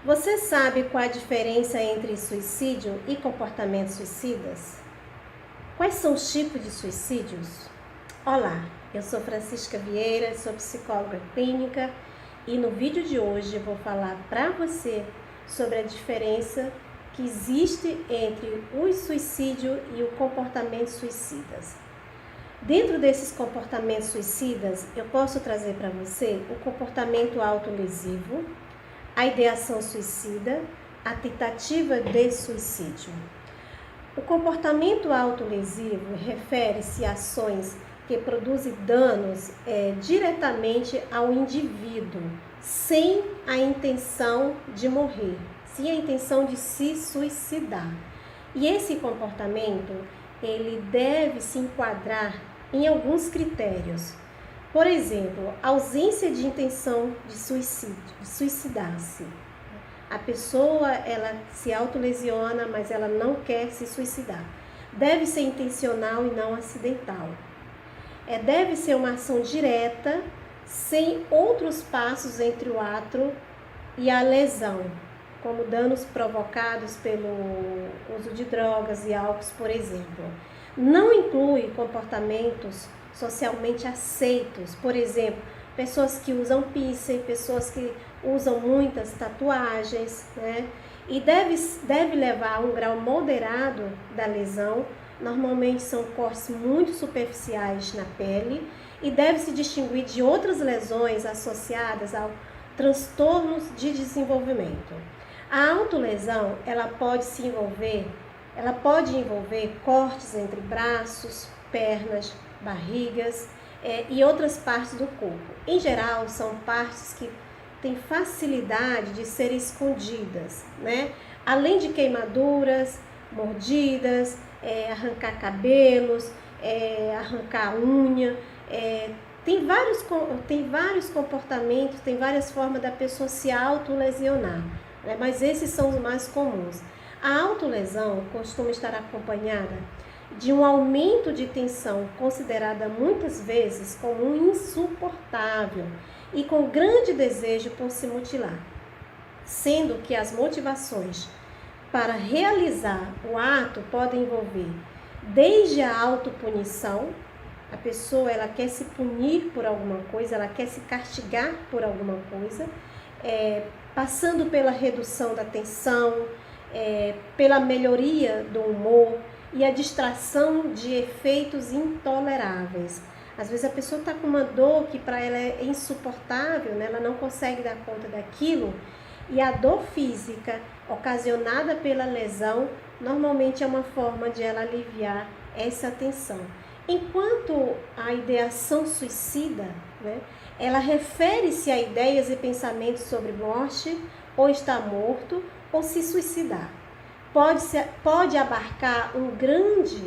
Você sabe qual a diferença entre suicídio e comportamentos suicidas? Quais são os tipos de suicídios? Olá, eu sou Francisca Vieira, sou psicóloga clínica e no vídeo de hoje eu vou falar para você sobre a diferença que existe entre o suicídio e o comportamento suicidas. Dentro desses comportamentos suicidas, eu posso trazer para você o comportamento autolesivo, a ideação suicida, a tentativa de suicídio. O comportamento autolesivo refere-se a ações que produzem danos diretamente ao indivíduo, sem a intenção de morrer, sem a intenção de se suicidar. E esse comportamento, ele deve se enquadrar em alguns critérios. Por exemplo, ausência de intenção de suicídio, de suicidar-se. A pessoa, ela se autolesiona, mas ela não quer se suicidar. Deve ser intencional e não acidental. Deve ser uma ação direta, sem outros passos entre o ato e a lesão, como danos provocados pelo uso de drogas e álcools, por exemplo. Não inclui comportamentos socialmente aceitos, por exemplo, pessoas que usam piercing, pessoas que usam muitas tatuagens, né? E deve levar a um grau moderado da lesão. Normalmente são cortes muito superficiais na pele e deve se distinguir de outras lesões associadas a transtornos de desenvolvimento. A autolesão, ela pode envolver cortes entre braços, pernas, barrigas e outras partes do corpo. Em geral, são partes que têm facilidade de serem escondidas, né? Além de queimaduras, mordidas, arrancar cabelos, arrancar unha, tem vários comportamentos, tem várias formas da pessoa se autolesionar, né? Mas esses são os mais comuns. A autolesão costuma estar acompanhada de um aumento de tensão considerada muitas vezes como insuportável e com grande desejo por se mutilar, sendo que as motivações para realizar o ato podem envolver desde a autopunição, a pessoa ela quer se punir por alguma coisa, ela quer se castigar por alguma coisa, passando pela redução da tensão, pela melhoria do humor e a distração de efeitos intoleráveis. Às vezes a pessoa está com uma dor que para ela é insuportável, né? Ela não consegue dar conta daquilo, e a dor física ocasionada pela lesão normalmente é uma forma de ela aliviar essa tensão. Enquanto a ideação suicida, né, ela refere-se a ideias e pensamentos sobre morte, ou estar morto, ou se suicidar. Pode abarcar um grande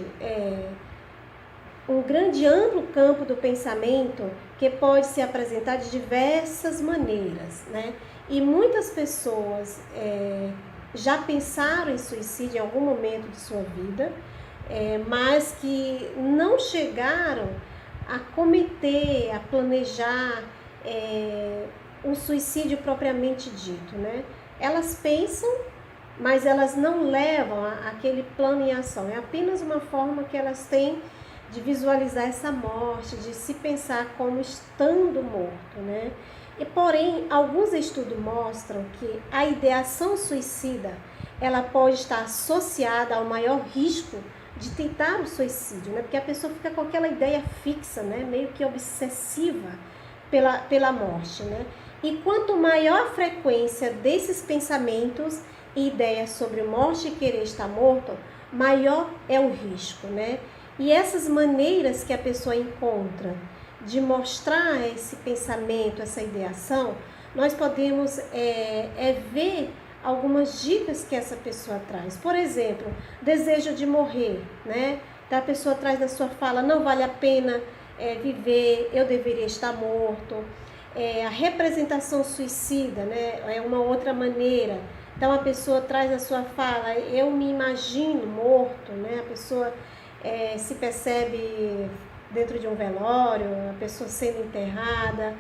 amplo campo do pensamento que pode se apresentar de diversas maneiras, né? E muitas pessoas já pensaram em suicídio em algum momento de sua vida, mas que não chegaram a cometer, a planejar um suicídio propriamente dito, né? Elas pensam, mas elas não levam aquele plano em ação. É apenas uma forma que elas têm de visualizar essa morte, de se pensar como estando morto, né? E porém, alguns estudos mostram que a ideação suicida, ela pode estar associada ao maior risco de tentar o suicídio, né? Porque a pessoa fica com aquela ideia fixa, né? Meio que obsessiva pela morte, né? E quanto maior a frequência desses pensamentos e ideias sobre morte e querer estar morto, maior é o risco, né? E essas maneiras que a pessoa encontra de mostrar esse pensamento, essa ideação, nós podemos ver algumas dicas que essa pessoa traz. Por exemplo, desejo de morrer, né? Então a pessoa traz na sua fala, não vale a pena viver, eu deveria estar morto. A representação suicida, né? É uma outra maneira. Então a pessoa traz na sua fala, eu me imagino morto, né? A pessoa se percebe dentro de um velório, a pessoa sendo enterrada.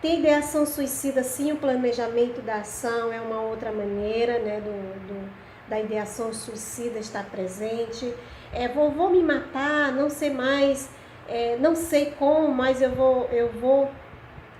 Tem ideação suicida, sim, o planejamento da ação é uma outra maneira, né, da ideação suicida estar presente. Vou me matar, não sei mais, não sei como, mas eu vou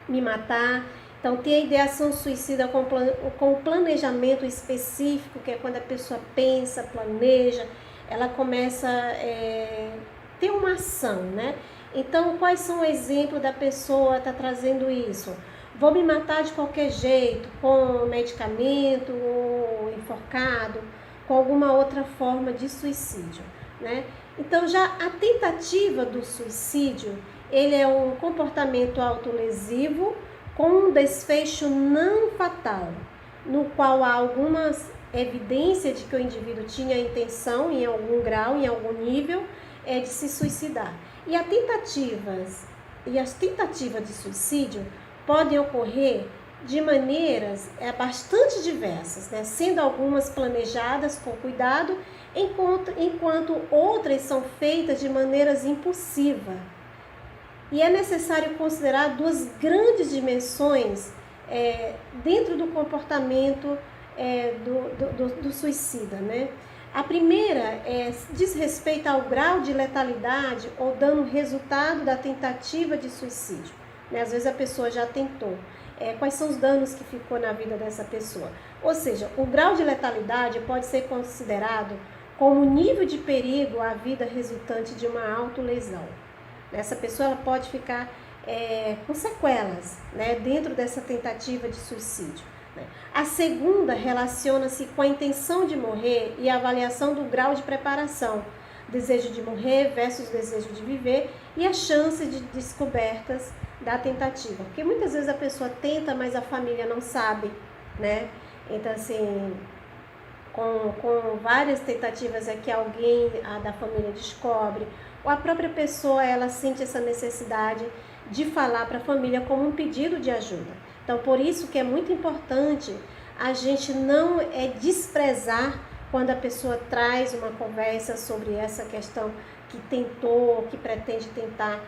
me matar. Então, tem a ideação suicida com o planejamento específico, que é quando a pessoa pensa, planeja, ela começa a ter uma ação, né? Então, quais são os exemplos da pessoa estar trazendo isso? Vou me matar de qualquer jeito, com medicamento, ou enforcado, com alguma outra forma de suicídio, né? Então, já a tentativa do suicídio, ele é um comportamento autolesivo com um desfecho não fatal, no qual há algumas evidências de que o indivíduo tinha a intenção, em algum grau, em algum nível, de se suicidar. E as tentativas de suicídio podem ocorrer de maneiras bastante diversas, né? Sendo algumas planejadas com cuidado, enquanto outras são feitas de maneiras impulsivas. E é necessário considerar duas grandes dimensões dentro do comportamento do suicida, né? A primeira diz respeito ao grau de letalidade ou dano resultado da tentativa de suicídio, né? Às vezes a pessoa já tentou. Quais são os danos que ficou na vida dessa pessoa? Ou seja, o grau de letalidade pode ser considerado como nível de perigo à vida resultante de uma autolesão. Essa pessoa ela pode ficar com sequelas, né, dentro dessa tentativa de suicídio. Né? A segunda relaciona-se com a intenção de morrer e a avaliação do grau de preparação, desejo de morrer versus desejo de viver e a chance de descobertas da tentativa. Porque muitas vezes a pessoa tenta, mas a família não sabe, né? Então, assim, com várias tentativas é que alguém da família descobre, ou a própria pessoa ela sente essa necessidade de falar para a família como um pedido de ajuda. Então, por isso que é muito importante a gente não desprezar quando a pessoa traz uma conversa sobre essa questão que tentou, que pretende tentar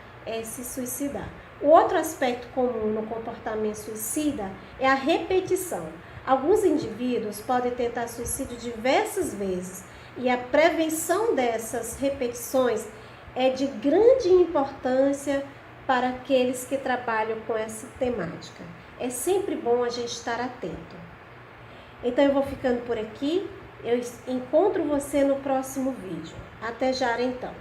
se suicidar. O outro aspecto comum no comportamento suicida é a repetição. Alguns indivíduos podem tentar suicídio diversas vezes e a prevenção dessas repetições é de grande importância para aqueles que trabalham com essa temática. É sempre bom a gente estar atento. Então eu vou ficando por aqui, eu encontro você no próximo vídeo. Até já então.